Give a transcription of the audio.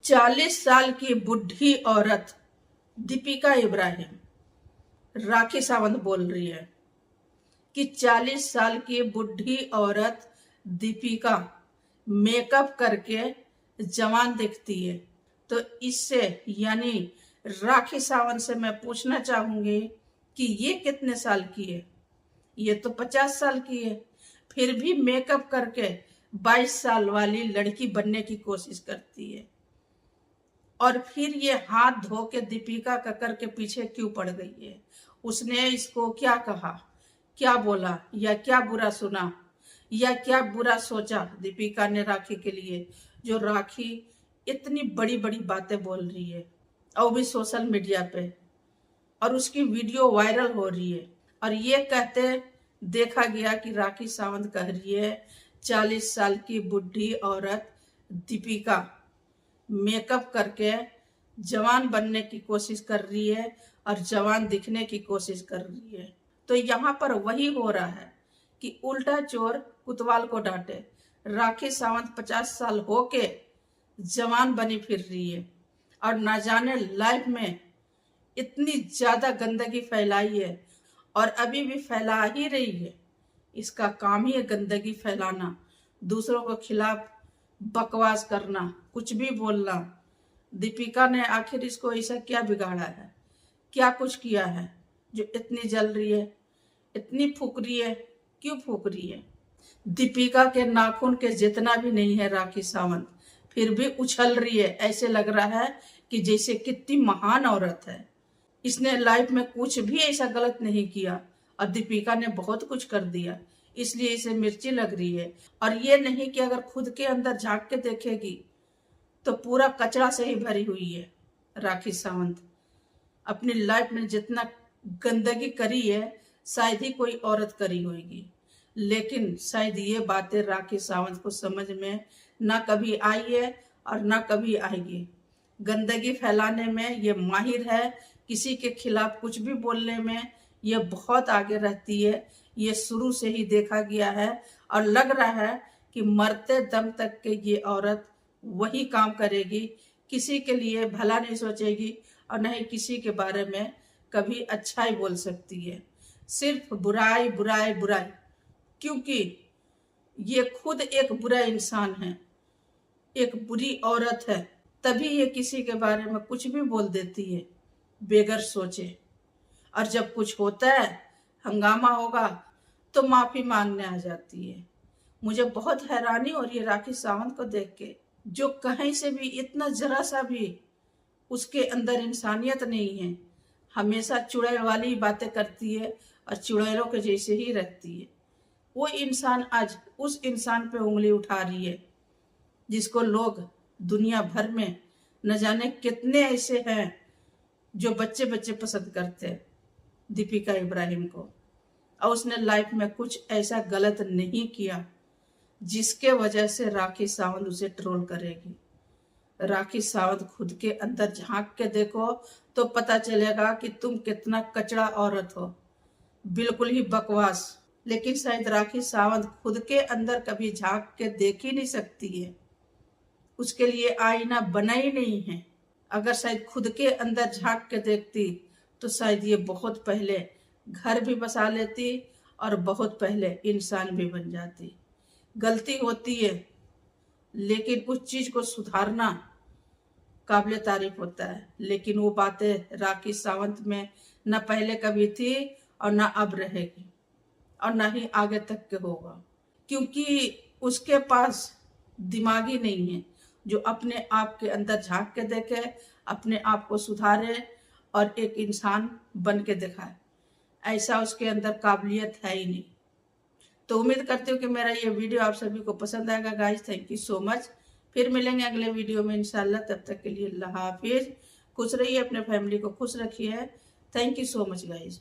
40 साल की बुढ़ी औरत दीपिका इब्राहिम राखी सावंत बोल रही है कि 40 साल की बुढ़ी औरत दीपिका मेकअप करके जवान दिखती है। तो इससे यानी राखी सावंत से मैं पूछना चाहूंगी कि ये कितने साल की है। ये तो 50 साल की है, फिर भी मेकअप करके 22 साल वाली लड़की बनने की कोशिश करती है। और फिर ये हाथ धो के दीपिका कक्कर के पीछे क्यों पड़ गई है? उसने इसको क्या कहा, क्या बोला, या क्या बुरा सुना, या क्या बुरा सोचा दीपिका ने राखी के लिए, जो राखी इतनी बड़ी बड़ी बातें बोल रही है और भी सोशल मीडिया पे, और उसकी वीडियो वायरल हो रही है। और ये कहते देखा गया कि राखी सावंत कह रही है 40 साल की बुढ़ी औरत दीपिका मेकअप करके जवान बनने की कोशिश कर रही है और जवान दिखने की कोशिश कर रही है। तो यहाँ पर वही हो रहा है कि उल्टा चोर कुतवाल को डांटे। राखी सावंत 50 साल होके जवान बनी फिर रही है और ना जाने लाइफ में इतनी ज्यादा गंदगी फैलाई है और अभी भी फैला ही रही है। इसका काम ही है गंदगी फैलाना, दूसरों के खिलाफ बकवास करना, कुछ भी बोलना। दीपिका ने आखिर इसको ऐसा क्या बिगाड़ा है, क्या कुछ किया है जो इतनी जल रही है, इतनी फूक रही है? क्यों फूक रही है? दीपिका के नाखून के जितना भी नहीं है राखी सावंत, फिर भी उछल रही है। ऐसे लग रहा है कि जैसे कितनी महान औरत है। इसने लाइफ में कुछ भी ऐसा गलत नहीं किया और दीपिका ने बहुत कुछ कर दिया, इसलिए इसे मिर्ची लग रही है। और ये नहीं कि अगर खुद के अंदर झांक के देखेगी तो पूरा कचरा से ही भरी हुई है। राखी सावंत अपनी लाइफ में जितना गंदगी करी है शायद ही कोई औरत करी होगी, लेकिन शायद ये बातें राखी सावंत को समझ में ना कभी आई है और ना कभी आएगी। गंदगी फैलाने में ये माहिर है, किसी के खिलाफ कुछ भी बोलने में ये बहुत आगे रहती है। ये शुरू से ही देखा गया है और लग रहा है कि मरते दम तक के ये औरत वही काम करेगी। किसी के लिए भला नहीं सोचेगी और नहीं किसी के बारे में कभी अच्छा ही बोल सकती है, सिर्फ बुराई बुराई बुराई। क्योंकि ये खुद एक बुरा इंसान है, एक बुरी औरत है, तभी ये किसी के बारे में कुछ भी बोल देती है बेगर सोचे। और जब कुछ होता है, हंगामा होगा, तो माफी मांगने आ जाती है। मुझे बहुत हैरानी हो रही है राखी सावंत को देख के, जो कहीं से भी इतना जरा सा भी उसके अंदर इंसानियत नहीं है। हमेशा चुड़ैल वाली बातें करती है और चुड़ैलों के जैसे ही रहती है। वो इंसान आज उस इंसान पे उंगली उठा रही है जिसको लोग दुनिया भर में न जाने कितने ऐसे हैं जो बच्चे बच्चे पसंद करते हैं दीपिका इब्राहिम को। और उसने लाइफ में कुछ ऐसा गलत नहीं किया जिसके वजह से राखी सावंत उसे ट्रोल करेगी। राखी सावंत खुद के अंदर झांक के देखो तो पता चलेगा कि तुम कितना कचड़ा औरत हो, बिल्कुल ही बकवास। लेकिन शायद राखी सावंत खुद के अंदर कभी झांक के देख ही नहीं सकती है, उसके लिए आईना बना ही नहीं है। अगर शायद खुद के अंदर झांक के देखती तो शायद ये बहुत पहले घर भी बसा लेती और बहुत पहले इंसान भी बन जाती। गलती होती है, लेकिन उस चीज को सुधारना काबिले तारीफ होता है। लेकिन वो बातें राखी सावंत में न पहले कभी थी और न अब रहेगी और न ही आगे तक के होगा, क्योंकि उसके पास दिमाग ही नहीं है जो अपने आप के अंदर झांक के देखे, अपने आप को सुधारे और एक इंसान बन के दिखाए। ऐसा उसके अंदर काबिलियत है ही नहीं। तो उम्मीद करती हूँ कि मेरा ये वीडियो आप सभी को पसंद आएगा guys. Thank you so much. फिर मिलेंगे अगले वीडियो में इंशाल्लाह। तब तक के लिए अल्लाह हाफिज। खुश रहिए, अपने फैमिली को खुश रखिए। Thank you so much guys.